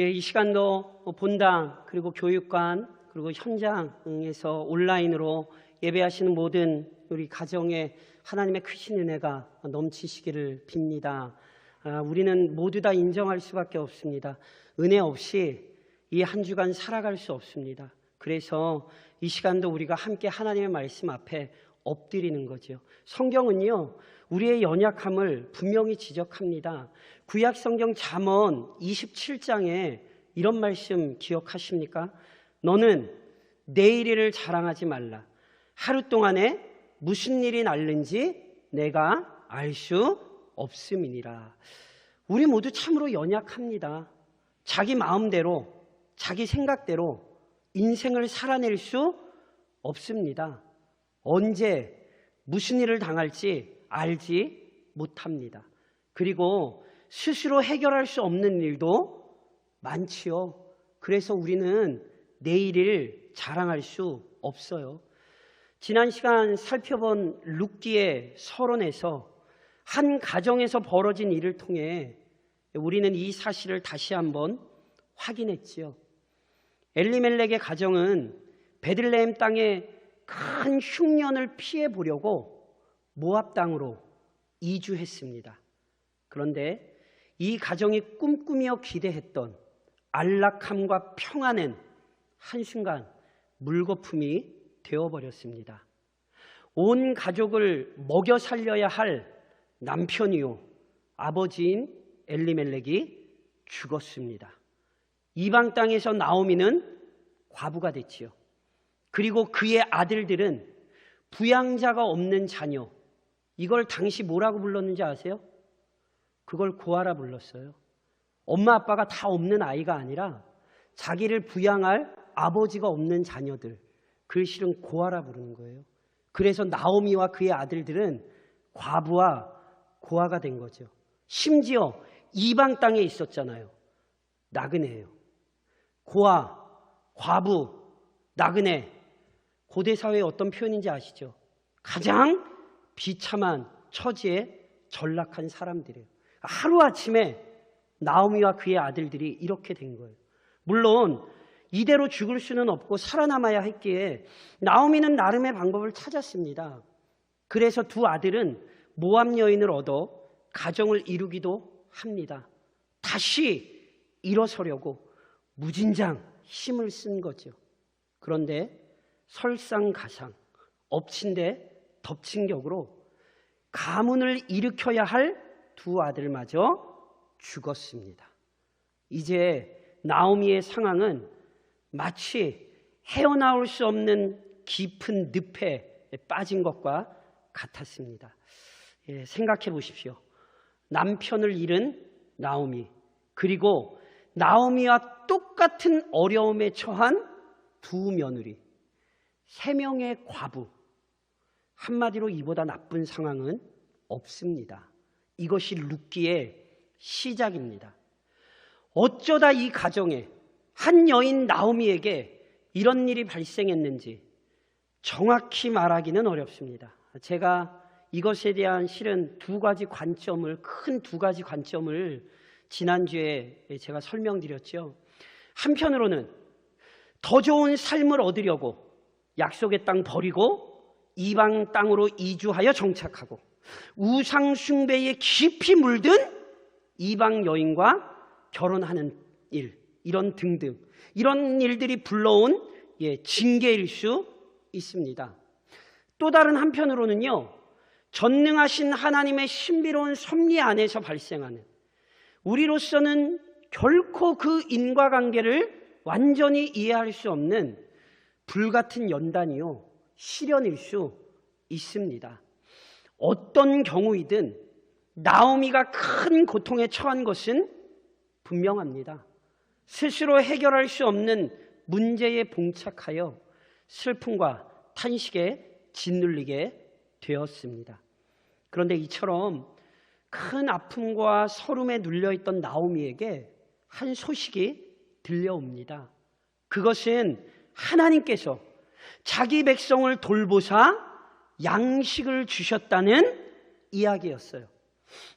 이 시간도 본당 그리고 교육관 그리고 현장에서 온라인으로 예배하시는 모든 우리 가정에 하나님의 크신 은혜가 넘치시기를 빕니다. 우리는 모두 다 인정할 수밖에 없습니다. 은혜 없이 이 한 주간 살아갈 수 없습니다. 그래서 이 시간도 우리가 함께 하나님의 말씀 앞에 엎드리는 거죠. 성경은요, 우리의 연약함을 분명히 지적합니다. 구약 성경 잠언 27장에 이런 말씀 기억하십니까? 너는 내일 일을 자랑하지 말라. 하루 동안에 무슨 일이 날는지 내가 알 수 없음이니라. 우리 모두 참으로 연약합니다. 자기 마음대로, 자기 생각대로 인생을 살아낼 수 없습니다. 언제 무슨 일을 당할지 알지 못합니다. 그리고 스스로 해결할 수 없는 일도 많지요. 그래서 우리는 내일을 자랑할 수 없어요. 지난 시간 살펴본 룻기의 서론에서 한 가정에서 벌어진 일을 통해 우리는 이 사실을 다시 한번 확인했지요. 엘리멜렉의 가정은 베들레헴 땅에 큰 흉년을 피해 보려고 모압 땅으로 이주했습니다. 그런데 이 가정이 꿈꾸며 기대했던 안락함과 평안은 한순간 물거품이 되어버렸습니다. 온 가족을 먹여 살려야 할 남편이요 아버지인 엘리멜렉이 죽었습니다. 이방 땅에서 나오미는 과부가 됐지요. 그리고 그의 아들들은 부양자가 없는 자녀, 이걸 당시 뭐라고 불렀는지 아세요? 그걸 고아라 불렀어요. 엄마 아빠가 다 없는 아이가 아니라 자기를 부양할 아버지가 없는 자녀들, 그걸 실은 고아라 부르는 거예요. 그래서 나오미와 그의 아들들은 과부와 고아가 된 거죠. 심지어 이방 땅에 있었잖아요. 나그네예요. 고아, 과부, 나그네, 고대 사회의 어떤 표현인지 아시죠? 가장 비참한 처지에 전락한 사람들이에요. 하루아침에 나오미와 그의 아들들이 이렇게 된 거예요. 물론 이대로 죽을 수는 없고 살아남아야 했기에 나오미는 나름의 방법을 찾았습니다. 그래서 두 아들은 모압 여인을 얻어 가정을 이루기도 합니다. 다시 일어서려고 무진장 힘을 쓴 거죠. 그런데 설상가상, 엎친 데 덮친 격으로 가문을 일으켜야 할 두 아들마저 죽었습니다. 이제 나오미의 상황은 마치 헤어나올 수 없는 깊은 늪에 빠진 것과 같았습니다. 생각해 보십시오. 남편을 잃은 나오미, 그리고 나오미와 똑같은 어려움에 처한 두 며느리, 3명의 과부. 한마디로 이보다 나쁜 상황은 없습니다. 이것이 룻기의 시작입니다. 어쩌다 이 가정에 한 여인 나오미에게 이런 일이 발생했는지 정확히 말하기는 어렵습니다. 제가 이것에 대한 실은 큰 두 가지 관점을 지난주에 제가 설명드렸죠. 한편으로는 더 좋은 삶을 얻으려고 약속의 땅 버리고 이방 땅으로 이주하여 정착하고 우상 숭배에 깊이 물든 이방 여인과 결혼하는 일, 이런 등등, 이런 일들이 불러온 징계일 수 있습니다. 또 다른 한편으로는요, 전능하신 하나님의 신비로운 섭리 안에서 발생하는, 우리로서는 결코 그 인과관계를 완전히 이해할 수 없는 불같은 연단이요, 시련일 수 있습니다. 어떤 경우이든 나오미가 큰 고통에 처한 것은 분명합니다. 스스로 해결할 수 없는 문제에 봉착하여 슬픔과 탄식에 짓눌리게 되었습니다. 그런데 이처럼 큰 아픔과 서름에 눌려있던 나오미에게 한 소식이 들려옵니다. 그것은 하나님께서 자기 백성을 돌보사 양식을 주셨다는 이야기였어요.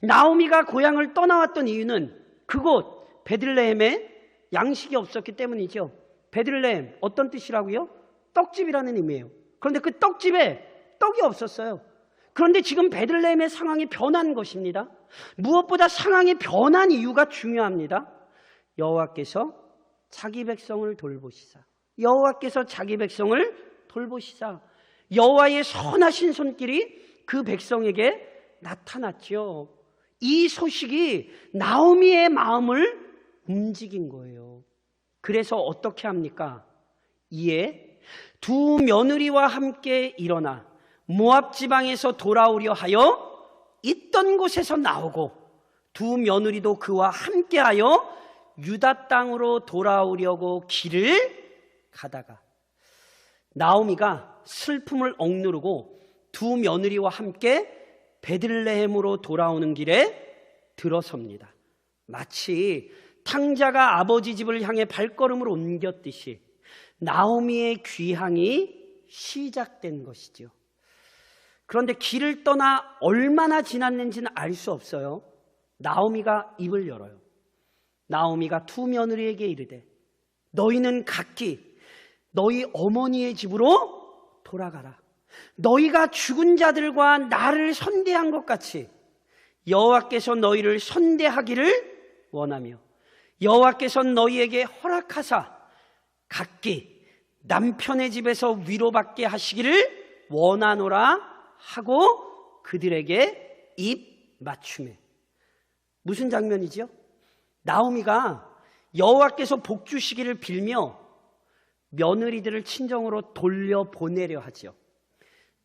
나오미가 고향을 떠나왔던 이유는 그곳 베들레헴에 양식이 없었기 때문이죠. 베들레헴 어떤 뜻이라고요? 떡집이라는 의미예요. 그런데 그 떡집에 떡이 없었어요. 그런데 지금 베들레헴의 상황이 변한 것입니다. 무엇보다 상황이 변한 이유가 중요합니다. 여호와께서 자기 백성을 돌보시사. 여호와께서 자기 백성을 돌보시사. 여호와의 선하신 손길이 그 백성에게 나타났죠. 이 소식이 나오미의 마음을 움직인 거예요. 그래서 어떻게 합니까? 이에 두 며느리와 함께 일어나 모압 지방에서 돌아오려 하여 있던 곳에서 나오고 두 며느리도 그와 함께하여 유다 땅으로 돌아오려고 길을 가다가 나오미가 슬픔을 억누르고 두 며느리와 함께 베들레헴으로 돌아오는 길에 들어섭니다. 마치 탕자가 아버지 집을 향해 발걸음을 옮겼듯이 나오미의 귀향이 시작된 것이죠. 그런데 길을 떠나 얼마나 지났는지는 알 수 없어요. 나오미가 입을 열어요. 나오미가 두 며느리에게 이르되 너희는 각기 너희 어머니의 집으로 돌아가라. 너희가 죽은 자들과 나를 선대한 것 같이 여호와께서 너희를 선대하기를 원하며 여호와께서 너희에게 허락하사 각기 남편의 집에서 위로받게 하시기를 원하노라 하고 그들에게 입 맞추매. 무슨 장면이죠? 나오미가 여호와께서 복 주시기를 빌며 며느리들을 친정으로 돌려보내려 하죠.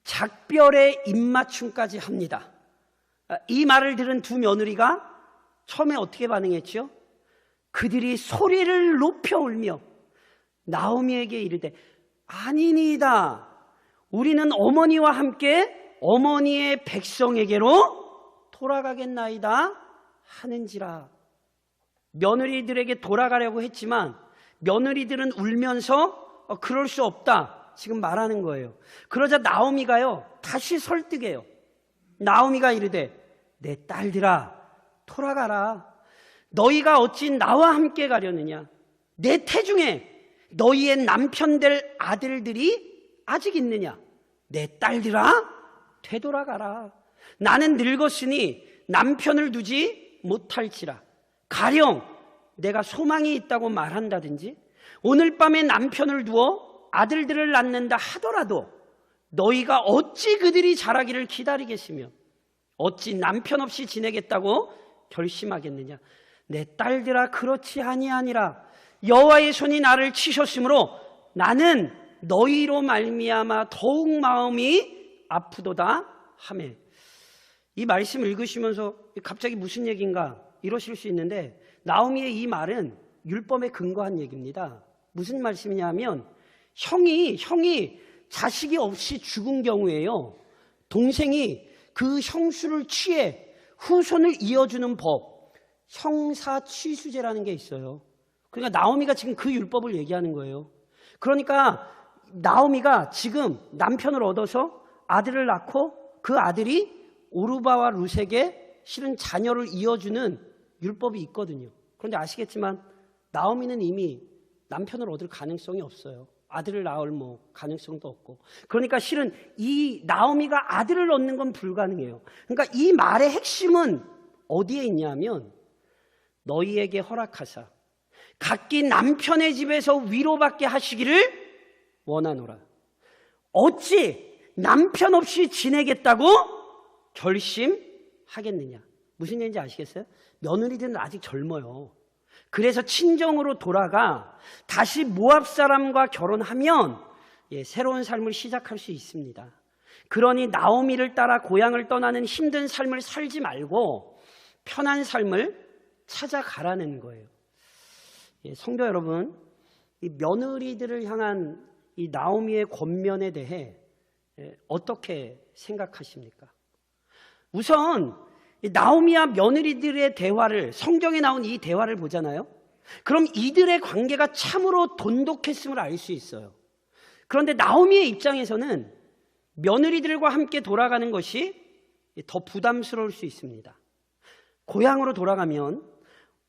작별의 입맞춤까지 합니다. 이 말을 들은 두 며느리가 처음에 어떻게 반응했죠? 그들이 소리를 높여 울며 나오미에게 이르되 아니니이다. 우리는 어머니와 함께 어머니의 백성에게로 돌아가겠나이다 하는지라. 며느리들에게 돌아가려고 했지만 며느리들은 울면서 그럴 수 없다 지금 말하는 거예요. 그러자 나오미가요 다시 설득해요. 나오미가 이르되 내 딸들아 돌아가라. 너희가 어찌 나와 함께 가려느냐. 내 태중에 너희의 남편 될 아들들이 아직 있느냐. 내 딸들아 되돌아가라. 나는 늙었으니 남편을 두지 못할지라. 가령 내가 소망이 있다고 말한다든지 오늘 밤에 남편을 두어 아들들을 낳는다 하더라도 너희가 어찌 그들이 자라기를 기다리겠으며 어찌 남편 없이 지내겠다고 결심하겠느냐. 내 딸들아 그렇지 아니하니라. 여호와의 손이 나를 치셨으므로 나는 너희로 말미암아 더욱 마음이 아프도다 하매. 이 말씀 읽으시면서 갑자기 무슨 얘기인가 이러실 수 있는데 나오미의 이 말은 율법에 근거한 얘기입니다. 무슨 말씀이냐면 형이 자식이 없이 죽은 경우에요 동생이 그 형수를 취해 후손을 이어주는 법 형사취수제라는 게 있어요. 그러니까 나오미가 지금 그 율법을 얘기하는 거예요. 그러니까 나오미가 지금 남편을 얻어서 아들을 낳고 그 아들이 오르바와 루색에 실은 자녀를 이어주는 율법이 있거든요. 그런데 아시겠지만 나오미는 이미 남편을 얻을 가능성이 없어요. 아들을 낳을 가능성도 없고. 그러니까 실은 이 나오미가 아들을 얻는 건 불가능해요. 그러니까 이 말의 핵심은 어디에 있냐면 너희에게 허락하사 각기 남편의 집에서 위로받게 하시기를 원하노라. 어찌 남편 없이 지내겠다고 결심하겠느냐. 무슨 얘기인지 아시겠어요? 며느리들은 아직 젊어요. 그래서 친정으로 돌아가 다시 모압 사람과 결혼하면 새로운 삶을 시작할 수 있습니다. 그러니 나오미를 따라 고향을 떠나는 힘든 삶을 살지 말고 편한 삶을 찾아가라는 거예요. 성도 여러분, 이 며느리들을 향한 이 나오미의 권면에 대해 어떻게 생각하십니까? 우선 나오미와 며느리들의 대화를, 성경에 나온 이 대화를 보잖아요. 그럼 이들의 관계가 참으로 돈독했음을 알 수 있어요. 그런데 나오미의 입장에서는 며느리들과 함께 돌아가는 것이 더 부담스러울 수 있습니다. 고향으로 돌아가면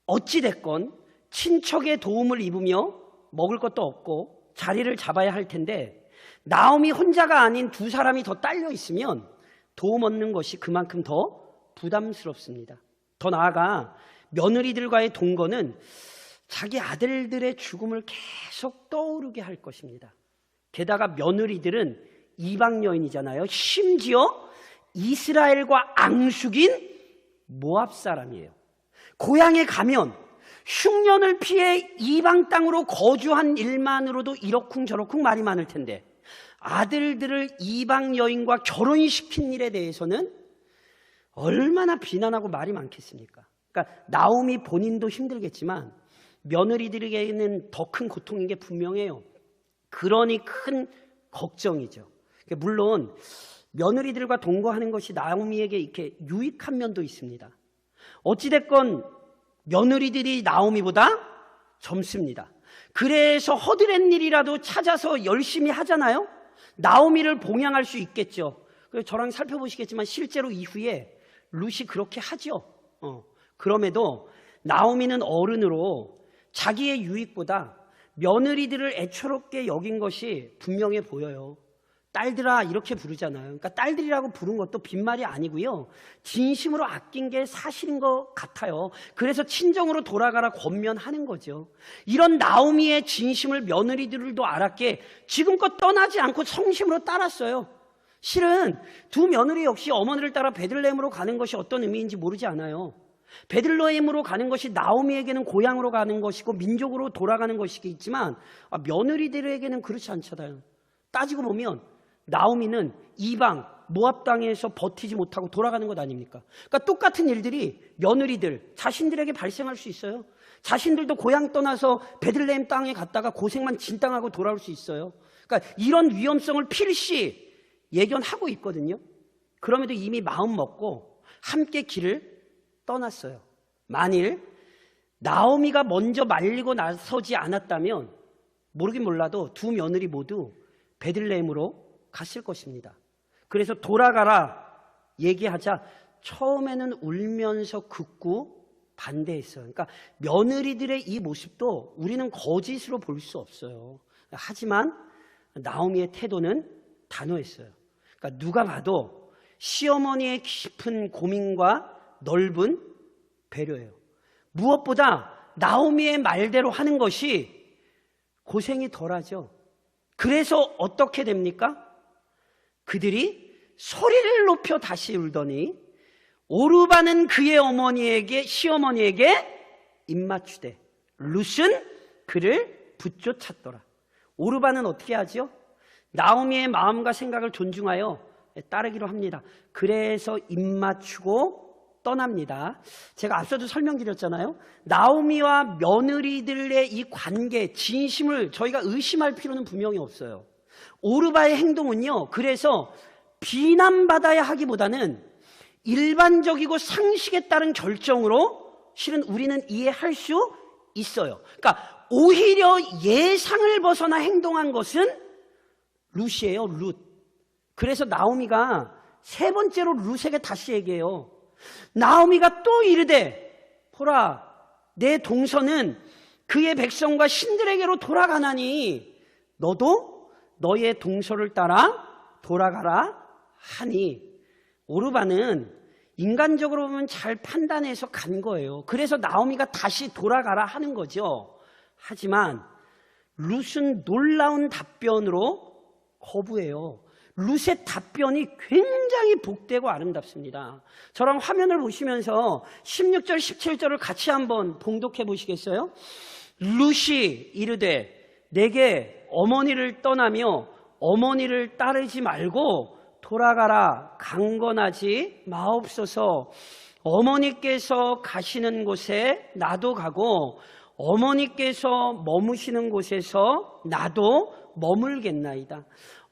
어찌됐건 친척의 도움을 입으며 먹을 것도 없고 자리를 잡아야 할 텐데 나오미 혼자가 아닌 두 사람이 더 딸려 있으면 도움 얻는 것이 그만큼 더 부담스럽습니다. 더 나아가 며느리들과의 동거는 자기 아들들의 죽음을 계속 떠오르게 할 것입니다. 게다가 며느리들은 이방 여인이잖아요. 심지어 이스라엘과 앙숙인 모압 사람이에요. 고향에 가면 흉년을 피해 이방 땅으로 거주한 일만으로도 이러쿵저러쿵 말이 많을 텐데 아들들을 이방 여인과 결혼시킨 일에 대해서는 얼마나 비난하고 말이 많겠습니까? 그러니까 나오미 본인도 힘들겠지만 며느리들에게는 더 큰 고통인 게 분명해요. 그러니 큰 걱정이죠. 물론 며느리들과 동거하는 것이 나오미에게 이렇게 유익한 면도 있습니다. 어찌됐건 며느리들이 나오미보다 젊습니다. 그래서 허드렛 일이라도 찾아서 열심히 하잖아요. 나오미를 봉양할 수 있겠죠. 그래서 저랑 살펴보시겠지만 실제로 이후에 룻이 그렇게 하죠. 그럼에도 나오미는 어른으로 자기의 유익보다 며느리들을 애처롭게 여긴 것이 분명해 보여요. 딸들아 이렇게 부르잖아요. 그러니까 딸들이라고 부른 것도 빈말이 아니고요. 진심으로 아낀 게 사실인 것 같아요. 그래서 친정으로 돌아가라 권면하는 거죠. 이런 나오미의 진심을 며느리들도 알았기에 지금껏 떠나지 않고 성심으로 따랐어요. 실은 두 며느리 역시 어머니를 따라 베들레헴으로 가는 것이 어떤 의미인지 모르지 않아요. 베들레헴으로 가는 것이 나오미에게는 고향으로 가는 것이고 민족으로 돌아가는 것이겠지만 며느리들에게는 그렇지 않잖아요. 따지고 보면 나오미는 이방 모압 땅에서 버티지 못하고 돌아가는 것 아닙니까? 그러니까 똑같은 일들이 며느리들 자신들에게 발생할 수 있어요. 자신들도 고향 떠나서 베들레헴 땅에 갔다가 고생만 진땅하고 돌아올 수 있어요. 그러니까 이런 위험성을 필시 예견하고 있거든요. 그럼에도 이미 마음 먹고 함께 길을 떠났어요. 만일 나오미가 먼저 말리고 나서지 않았다면 모르긴 몰라도 두 며느리 모두 베들레헴으로 갔을 것입니다. 그래서 돌아가라 얘기하자 처음에는 울면서 극구 반대했어요. 그러니까 며느리들의 이 모습도 우리는 거짓으로 볼 수 없어요. 하지만 나오미의 태도는 단호했어요. 그러니까 누가 봐도 시어머니의 깊은 고민과 넓은 배려예요. 무엇보다 나오미의 말대로 하는 것이 고생이 덜하죠. 그래서 어떻게 됩니까? 그들이 소리를 높여 다시 울더니 오르바는 그의 시어머니에게 입맞추되 룻은 그를 붙쫓았더라. 오르바는 어떻게 하죠? 나오미의 마음과 생각을 존중하여 따르기로 합니다. 그래서 입맞추고 떠납니다. 제가 앞서도 설명드렸잖아요. 나오미와 며느리들의 이 관계, 진심을 저희가 의심할 필요는 분명히 없어요. 오르바의 행동은요, 그래서 비난받아야 하기보다는 일반적이고 상식에 따른 결정으로 실은 우리는 이해할 수 있어요. 그러니까 오히려 예상을 벗어나 행동한 것은 룻이에요, 룻. 그래서 나오미가 세 번째로 룻에게 다시 얘기해요. 나오미가 또 이르되 보라 내 동서는 그의 백성과 신들에게로 돌아가나니 너도 너의 동서를 따라 돌아가라 하니 오르바는 인간적으로 보면 잘 판단해서 간 거예요. 그래서 나오미가 다시 돌아가라 하는 거죠. 하지만 룻은 놀라운 답변으로 거부해요. 룻의 답변이 굉장히 복되고 아름답습니다. 저랑 화면을 보시면서 16절, 17절을 같이 한번 봉독해 보시겠어요? 룻이 이르되 내게 어머니를 떠나며 어머니를 따르지 말고 돌아가라 강건하지 마옵소서. 어머니께서 가시는 곳에 나도 가고 어머니께서 머무시는 곳에서 나도 머물겠나이다.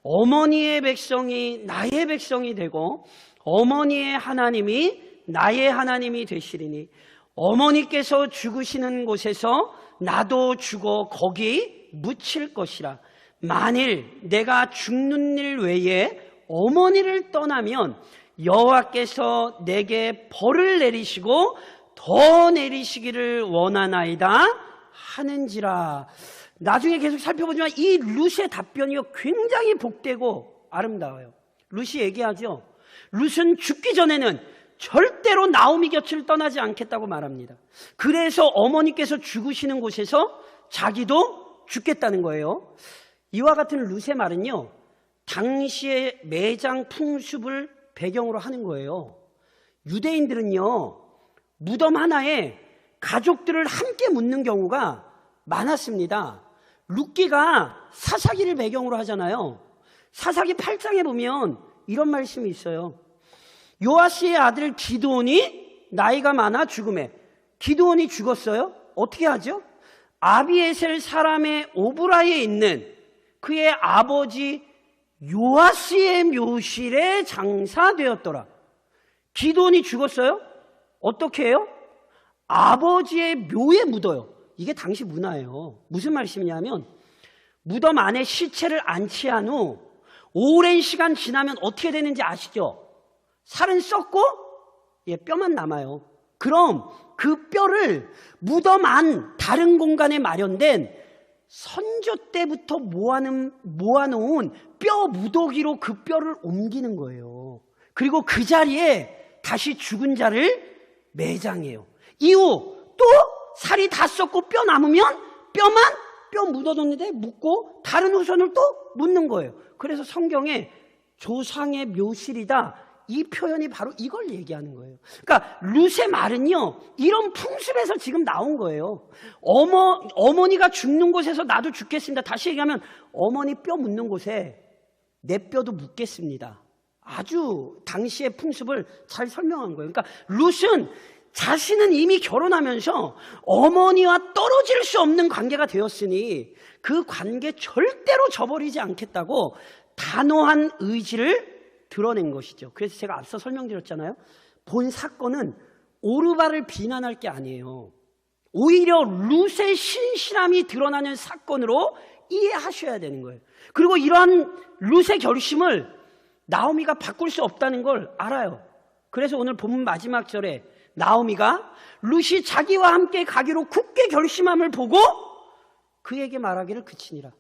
어머니의 백성이 나의 백성이 되고 어머니의 하나님이 나의 하나님이 되시리니 어머니께서 죽으시는 곳에서 나도 죽어 거기 묻힐 것이라. 만일 내가 죽는 일 외에 어머니를 떠나면 여호와께서 내게 벌을 내리시고 더 내리시기를 원하나이다 하는지라. 나중에 계속 살펴보지만 이 룻의 답변이 굉장히 복되고 아름다워요. 룻이 얘기하죠. 룻은 죽기 전에는 절대로 나오미 곁을 떠나지 않겠다고 말합니다. 그래서 어머니께서 죽으시는 곳에서 자기도 죽겠다는 거예요. 이와 같은 룻의 말은요, 당시의 매장 풍습을 배경으로 하는 거예요. 유대인들은요, 무덤 하나에 가족들을 함께 묻는 경우가 많았습니다. 룻기가 사사기를 배경으로 하잖아요. 사사기 8장에 보면 이런 말씀이 있어요. 요아스의 아들 기드온이 나이가 많아 죽음에. 기드온이 죽었어요? 어떻게 하죠? 아비에셀 사람의 오브라에 있는 그의 아버지 요아스의 묘실에 장사되었더라. 기드온이 죽었어요? 어떻게 해요? 아버지의 묘에 묻어요. 이게 당시 문화예요. 무슨 말씀이냐면 무덤 안에 시체를 안치한 후 오랜 시간 지나면 어떻게 되는지 아시죠? 살은 썩고 뼈만 남아요. 그럼 그 뼈를 무덤 안 다른 공간에 마련된 선조 때부터 모아놓은 뼈 무더기로 그 뼈를 옮기는 거예요. 그리고 그 자리에 다시 죽은 자를 매장해요. 이후 또 살이 다 썩고 뼈 남으면 뼈 묻어뒀는데 묻고 다른 후손을 또 묻는 거예요. 그래서 성경에 조상의 묘실이다, 이 표현이 바로 이걸 얘기하는 거예요. 그러니까 룻의 말은요, 이런 풍습에서 지금 나온 거예요. 어머니가 죽는 곳에서 나도 죽겠습니다. 다시 얘기하면 어머니 뼈 묻는 곳에 내 뼈도 묻겠습니다. 아주 당시의 풍습을 잘 설명한 거예요. 그러니까 룻은 자신은 이미 결혼하면서 어머니와 떨어질 수 없는 관계가 되었으니 그 관계 절대로 저버리지 않겠다고 단호한 의지를 드러낸 것이죠. 그래서 제가 앞서 설명드렸잖아요. 본 사건은 오르바를 비난할 게 아니에요. 오히려 룻의 신실함이 드러나는 사건으로 이해하셔야 되는 거예요. 그리고 이러한 룻의 결심을 나오미가 바꿀 수 없다는 걸 알아요. 그래서 오늘 본문 마지막 절에 나오미가 룻이 자기와 함께 가기로 굳게 결심함을 보고 그에게 말하기를 그치니라.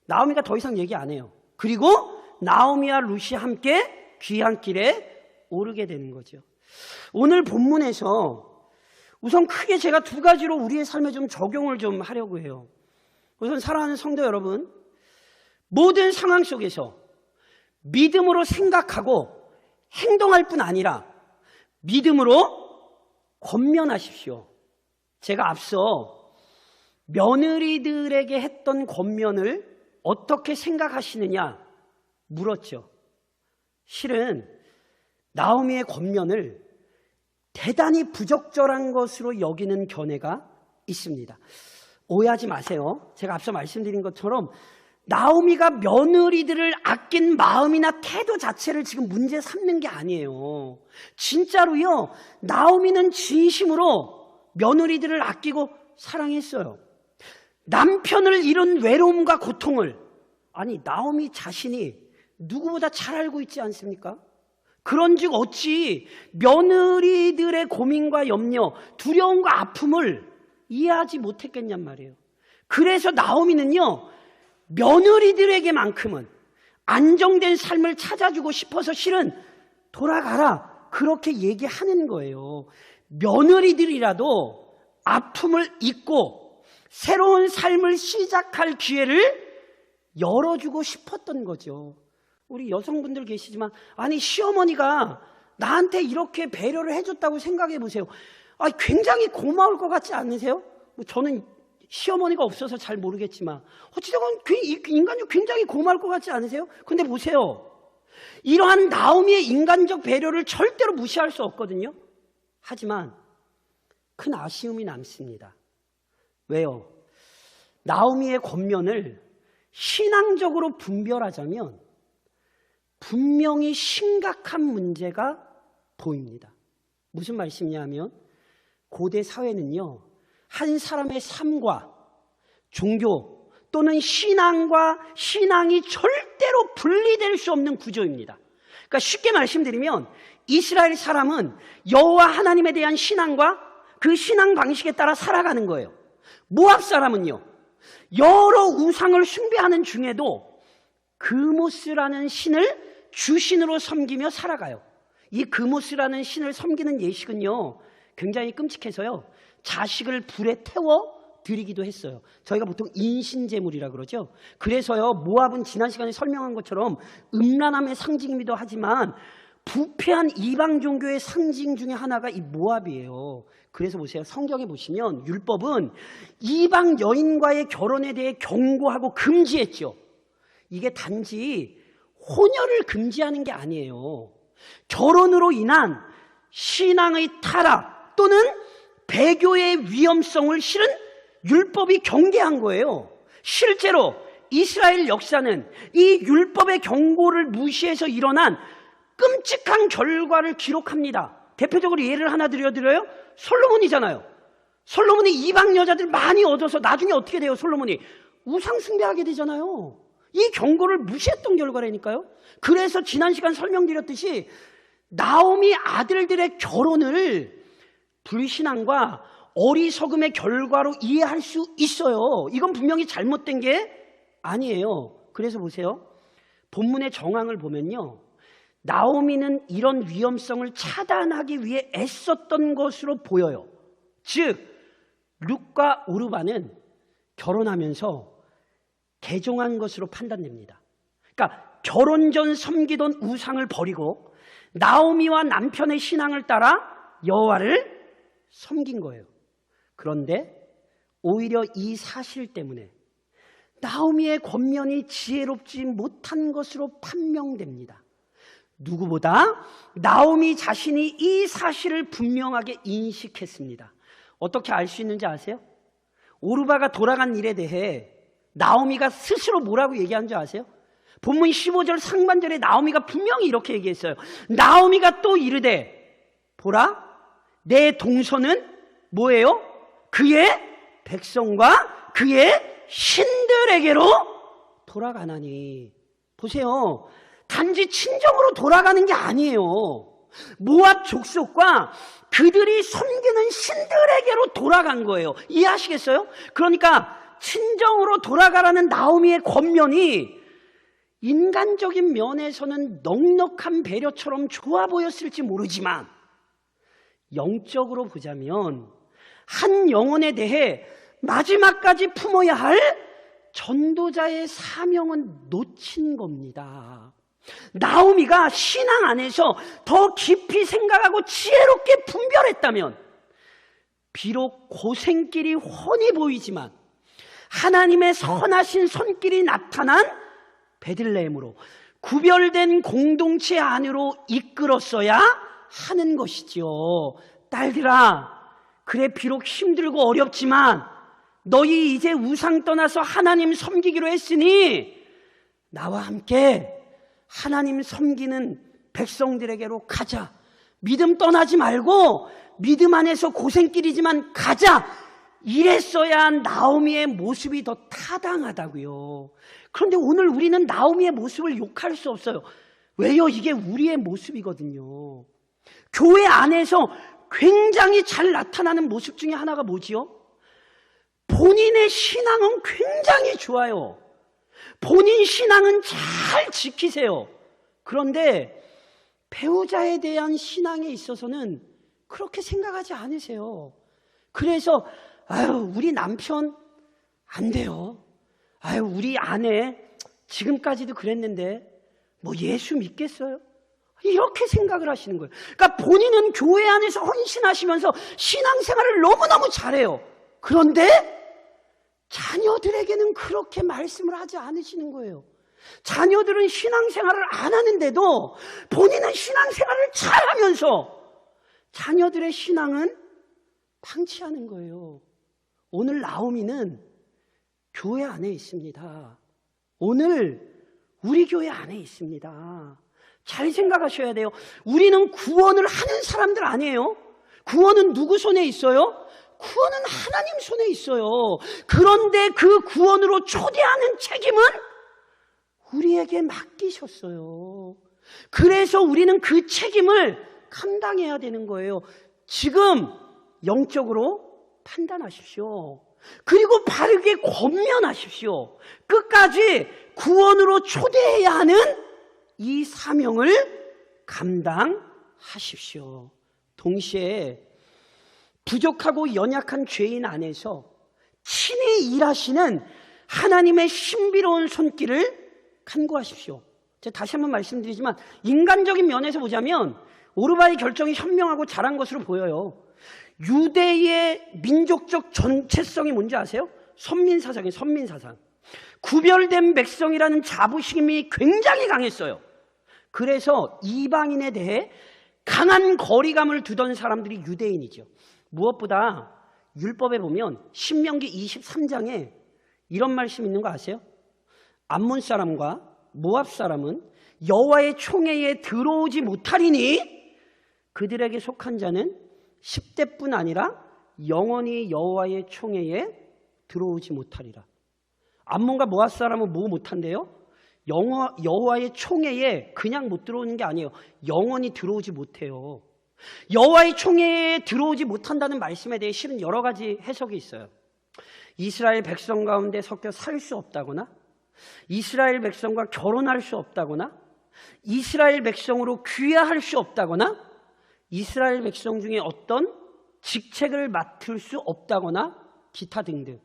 나오미가 더 이상 얘기 안 해요. 그리고 나오미와 룻이 함께 귀향길에 오르게 되는 거죠. 오늘 본문에서 우선 크게 제가 두 가지로 우리의 삶에 좀 적용을 좀 하려고 해요. 우선 사랑하는 성도 여러분, 모든 상황 속에서 믿음으로 생각하고 행동할 뿐 아니라 믿음으로 권면하십시오. 제가 앞서 며느리들에게 했던 권면을 어떻게 생각하시느냐 물었죠. 실은 나오미의 권면을 대단히 부적절한 것으로 여기는 견해가 있습니다. 오해하지 마세요. 제가 앞서 말씀드린 것처럼 나오미가 며느리들을 아낀 마음이나 태도 자체를 지금 문제 삼는 게 아니에요. 진짜로요, 나오미는 진심으로 며느리들을 아끼고 사랑했어요. 남편을 잃은 외로움과 고통을 나오미 자신이 누구보다 잘 알고 있지 않습니까? 그런즉 어찌 며느리들의 고민과 염려, 두려움과 아픔을 이해하지 못했겠냔 말이에요. 그래서 나오미는요, 며느리들에게만큼은 안정된 삶을 찾아주고 싶어서 실은 돌아가라 그렇게 얘기하는 거예요. 며느리들이라도 아픔을 잊고 새로운 삶을 시작할 기회를 열어주고 싶었던 거죠. 우리 여성분들 계시지만 시어머니가 나한테 이렇게 배려를 해줬다고 생각해 보세요. 굉장히 고마울 것 같지 않으세요? 저는 시어머니가 없어서 잘 모르겠지만 어찌됐건 인간이 굉장히 고마울 것 같지 않으세요? 근데 보세요, 이러한 나오미의 인간적 배려를 절대로 무시할 수 없거든요. 하지만 큰 아쉬움이 남습니다. 왜요? 나오미의 권면을 신앙적으로 분별하자면 분명히 심각한 문제가 보입니다. 무슨 말씀이냐면 고대 사회는요, 한 사람의 삶과 종교 또는 신앙이 절대로 분리될 수 없는 구조입니다. 그러니까 쉽게 말씀드리면 이스라엘 사람은 여호와 하나님에 대한 신앙과 그 신앙 방식에 따라 살아가는 거예요. 모압 사람은요, 여러 우상을 숭배하는 중에도 그모스라는 신을 주신으로 섬기며 살아가요. 이 그모스라는 신을 섬기는 예식은요, 굉장히 끔찍해서요, 자식을 불에 태워 드리기도 했어요. 저희가 보통 인신제물이라 그러죠. 그래서요, 모압은 지난 시간에 설명한 것처럼 음란함의 상징이기도 하지만 부패한 이방 종교의 상징 중에 하나가 이 모압이에요. 그래서 보세요. 성경에 보시면 율법은 이방 여인과의 결혼에 대해 경고하고 금지했죠. 이게 단지 혼혈을 금지하는 게 아니에요. 결혼으로 인한 신앙의 타락 또는 배교의 위험성을 실은 율법이 경계한 거예요. 실제로 이스라엘 역사는 이 율법의 경고를 무시해서 일어난 끔찍한 결과를 기록합니다. 대표적으로 예를 하나 드려요. 솔로몬이잖아요. 솔로몬이 이방 여자들 많이 얻어서 나중에 어떻게 돼요? 솔로몬이 우상 숭배하게 되잖아요. 이 경고를 무시했던 결과라니까요. 그래서 지난 시간 설명드렸듯이 나오미 아들들의 결혼을 불신앙과 어리석음의 결과로 이해할 수 있어요. 이건 분명히 잘못된 게 아니에요. 그래서 보세요. 본문의 정황을 보면요, 나오미는 이런 위험성을 차단하기 위해 애썼던 것으로 보여요. 즉 룻과 오르바는 결혼하면서 개종한 것으로 판단됩니다. 그러니까 결혼 전 섬기던 우상을 버리고 나오미와 남편의 신앙을 따라 여호와를 섬긴 거예요. 그런데 오히려 이 사실 때문에 나오미의 권면이 지혜롭지 못한 것으로 판명됩니다. 누구보다 나오미 자신이 이 사실을 분명하게 인식했습니다. 어떻게 알 수 있는지 아세요? 오르바가 돌아간 일에 대해 나오미가 스스로 뭐라고 얘기한 줄 아세요? 본문 15절 상반절에 나오미가 분명히 이렇게 얘기했어요. 나오미가 또 이르되 보라, 내 동서는 뭐예요? 그의 백성과 그의 신들에게로 돌아가나니. 보세요. 단지 친정으로 돌아가는 게 아니에요. 모압 족속과 그들이 섬기는 신들에게로 돌아간 거예요. 이해하시겠어요? 그러니까 친정으로 돌아가라는 나오미의 권면이 인간적인 면에서는 넉넉한 배려처럼 좋아 보였을지 모르지만 영적으로 보자면 한 영혼에 대해 마지막까지 품어야 할 전도자의 사명은 놓친 겁니다. 나오미가 신앙 안에서 더 깊이 생각하고 지혜롭게 분별했다면 비록 고생길이 훤히 보이지만 하나님의 선하신 손길이 나타난 베들레헴으로 구별된 공동체 안으로 이끌었어야 하는 것이지요. 딸들아, 그래 비록 힘들고 어렵지만 너희 이제 우상 떠나서 하나님 섬기기로 했으니 나와 함께 하나님 섬기는 백성들에게로 가자. 믿음 떠나지 말고 믿음 안에서 고생길이지만 가자. 이랬어야 나오미의 모습이 더 타당하다고요. 그런데 오늘 우리는 나오미의 모습을 욕할 수 없어요. 왜요? 이게 우리의 모습이거든요. 교회 안에서 굉장히 잘 나타나는 모습 중에 하나가 뭐지요? 본인의 신앙은 굉장히 좋아요. 본인 신앙은 잘 지키세요. 그런데 배우자에 대한 신앙에 있어서는 그렇게 생각하지 않으세요. 그래서 아유, 우리 남편 안 돼요. 아유, 우리 아내 지금까지도 그랬는데 뭐 예수 믿겠어요? 이렇게 생각을 하시는 거예요. 그러니까 본인은 교회 안에서 헌신하시면서 신앙생활을 너무너무 잘해요. 그런데 자녀들에게는 그렇게 말씀을 하지 않으시는 거예요. 자녀들은 신앙생활을 안 하는데도 본인은 신앙생활을 잘하면서 자녀들의 신앙은 방치하는 거예요. 오늘 나오미는 교회 안에 있습니다. 오늘 우리 교회 안에 있습니다. 잘 생각하셔야 돼요. 우리는 구원을 하는 사람들 아니에요. 구원은 누구 손에 있어요? 구원은 하나님 손에 있어요. 그런데 그 구원으로 초대하는 책임은 우리에게 맡기셨어요. 그래서 우리는 그 책임을 감당해야 되는 거예요. 지금 영적으로 판단하십시오. 그리고 바르게 권면하십시오. 끝까지 구원으로 초대해야 하는 이 사명을 감당하십시오. 동시에 부족하고 연약한 죄인 안에서 친히 일하시는 하나님의 신비로운 손길을 간구하십시오. 제가 다시 한번 말씀드리지만 인간적인 면에서 보자면 오르바의 결정이 현명하고 잘한 것으로 보여요. 유대의 민족적 전체성이 뭔지 아세요? 선민사상이에요. 선민사상. 구별된 백성이라는 자부심이 굉장히 강했어요. 그래서 이방인에 대해 강한 거리감을 두던 사람들이 유대인이죠. 무엇보다 율법에 보면 신명기 23장에 이런 말씀 있는 거 아세요? 암몬 사람과 모압 사람은 여호와의 총회에 들어오지 못하리니 그들에게 속한 자는 10대뿐 아니라 영원히 여호와의 총회에 들어오지 못하리라. 암몬과 모압 사람은 뭐 못한대요? 여호와의 총회에 그냥 못 들어오는 게 아니에요. 영원히 들어오지 못해요. 여호와의 총회에 들어오지 못한다는 말씀에 대해 실은 여러 가지 해석이 있어요. 이스라엘 백성 가운데 섞여 살 수 없다거나, 이스라엘 백성과 결혼할 수 없다거나, 이스라엘 백성으로 귀화할 수 없다거나, 이스라엘 백성 중에 어떤 직책을 맡을 수 없다거나 기타 등등.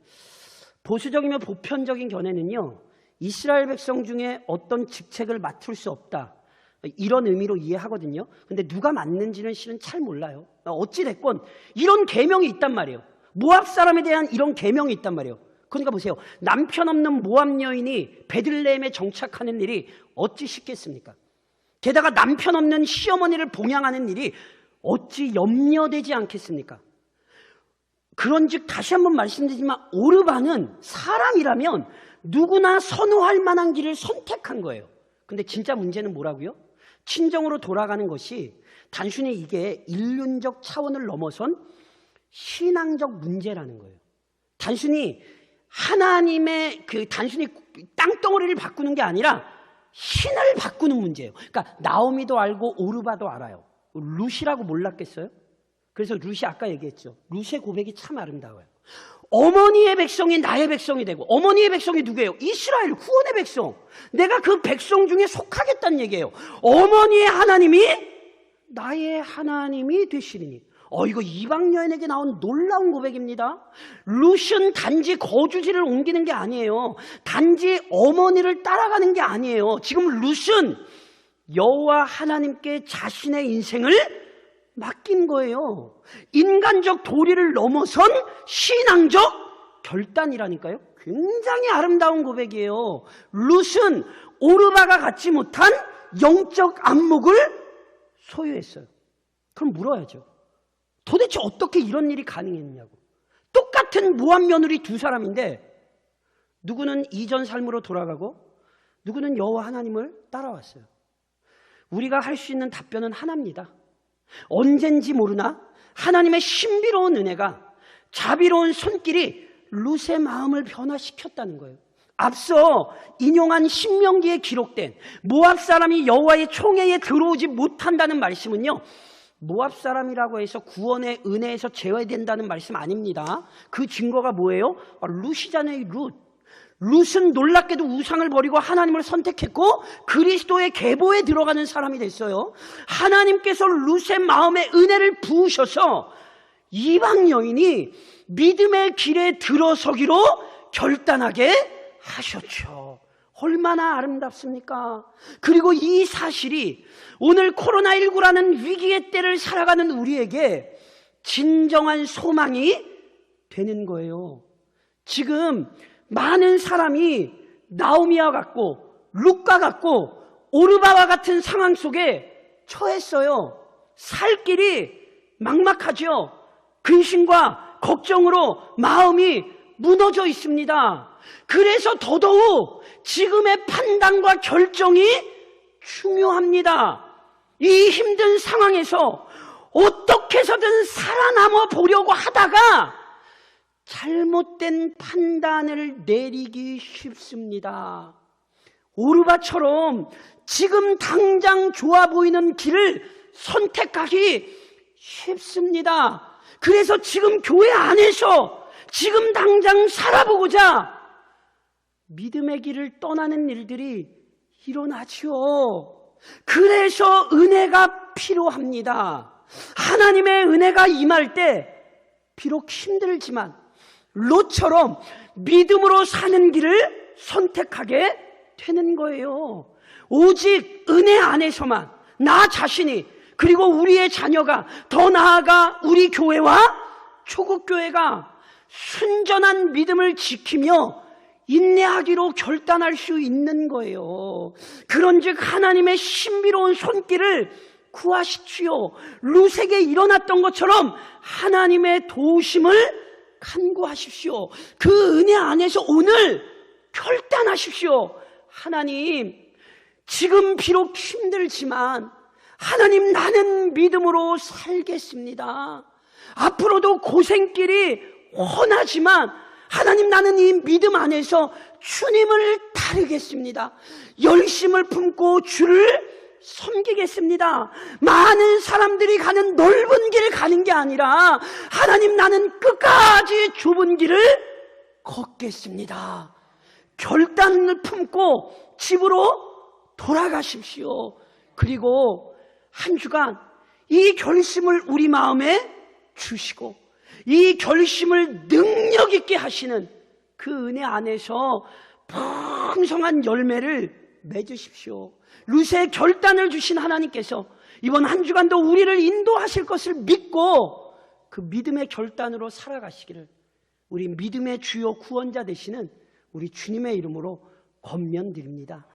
보수적이며 보편적인 견해는요, 이스라엘 백성 중에 어떤 직책을 맡을 수 없다, 이런 의미로 이해하거든요. 근데 누가 맞는지는 실은 잘 몰라요. 어찌됐건 이런 계명이 있단 말이에요. 모압 사람에 대한 이런 계명이 있단 말이에요. 그러니까 보세요. 남편 없는 모압 여인이 베들레헴에 정착하는 일이 어찌 쉽겠습니까? 게다가 남편 없는 시어머니를 봉양하는 일이 어찌 염려되지 않겠습니까? 그런즉 다시 한번 말씀드리지만 오르바는 사람이라면 누구나 선호할 만한 길을 선택한 거예요. 근데 진짜 문제는 뭐라고요? 친정으로 돌아가는 것이 단순히 이게 인륜적 차원을 넘어선 신앙적 문제라는 거예요. 단순히 하나님의 단순히 땅덩어리를 바꾸는 게 아니라 신을 바꾸는 문제예요. 그러니까 나오미도 알고 오르바도 알아요. 룻이라고 몰랐겠어요? 그래서 룻이 아까 얘기했죠. 룻의 고백이 참 아름다워요. 어머니의 백성이 나의 백성이 되고, 어머니의 백성이 누구예요? 이스라엘 구원의 백성. 내가 그 백성 중에 속하겠다는 얘기예요. 어머니의 하나님이 나의 하나님이 되시리니. 이거 이방 여인에게 나온 놀라운 고백입니다. 룻은 단지 거주지를 옮기는 게 아니에요. 단지 어머니를 따라가는 게 아니에요. 지금 룻은 여호와 하나님께 자신의 인생을 맡긴 거예요. 인간적 도리를 넘어선 신앙적 결단이라니까요. 굉장히 아름다운 고백이에요. 룻은 오르바가 갖지 못한 영적 안목을 소유했어요. 그럼 물어야죠. 도대체 어떻게 이런 일이 가능했냐고. 똑같은 모압 며느리 두 사람인데 누구는 이전 삶으로 돌아가고 누구는 여호와 하나님을 따라왔어요. 우리가 할 수 있는 답변은 하나입니다. 언젠지 모르나 하나님의 신비로운 은혜가, 자비로운 손길이 룻의 마음을 변화시켰다는 거예요. 앞서 인용한 신명기에 기록된 모압 사람이 여호와의 총회에 들어오지 못한다는 말씀은요, 모압 사람이라고 해서 구원의 은혜에서 제외된다는 말씀 아닙니다. 그 증거가 뭐예요? 룻이잖아요. 룻은 놀랍게도 우상을 버리고 하나님을 선택했고 그리스도의 계보에 들어가는 사람이 됐어요. 하나님께서 룻의 마음에 은혜를 부으셔서 이방 여인이 믿음의 길에 들어서기로 결단하게 하셨죠. 얼마나 아름답습니까? 그리고 이 사실이 오늘 코로나19라는 위기의 때를 살아가는 우리에게 진정한 소망이 되는 거예요. 지금 많은 사람이 나오미와 같고 룻과 같고 오르바와 같은 상황 속에 처했어요. 살 길이 막막하죠. 근심과 걱정으로 마음이 무너져 있습니다. 그래서 더더욱 지금의 판단과 결정이 중요합니다. 이 힘든 상황에서 어떻게 해서든 살아남아 보려고 하다가 잘못된 판단을 내리기 쉽습니다. 오르바처럼 지금 당장 좋아 보이는 길을 선택하기 쉽습니다. 그래서 지금 교회 안에서 지금 당장 살아보고자 믿음의 길을 떠나는 일들이 일어나지요. 그래서 은혜가 필요합니다. 하나님의 은혜가 임할 때 비록 힘들지만 롯처럼 믿음으로 사는 길을 선택하게 되는 거예요. 오직 은혜 안에서만 나 자신이, 그리고 우리의 자녀가, 더 나아가 우리 교회와 초국교회가 순전한 믿음을 지키며 인내하기로 결단할 수 있는 거예요. 그런즉 하나님의 신비로운 손길을 구하십시오. 룻에게 일어났던 것처럼 하나님의 도우심을 간구하십시오. 그 은혜 안에서 오늘 결단하십시오. 하나님, 지금 비록 힘들지만 하나님, 나는 믿음으로 살겠습니다. 앞으로도 고생길이 훤하지만 하나님, 나는 이 믿음 안에서 주님을 따르겠습니다. 열심을 품고 주를 섬기겠습니다. 많은 사람들이 가는 넓은 길을 가는 게 아니라 하나님, 나는 끝까지 좁은 길을 걷겠습니다. 결단을 품고 집으로 돌아가십시오. 그리고 한 주간 이 결심을 우리 마음에 주시고 이 결심을 능력 있게 하시는 그 은혜 안에서 풍성한 열매를 맺으십시오. 룻의 결단을 주신 하나님께서 이번 한 주간도 우리를 인도하실 것을 믿고 그 믿음의 결단으로 살아가시기를 우리 믿음의 주요 구원자 되시는 우리 주님의 이름으로 권면드립니다.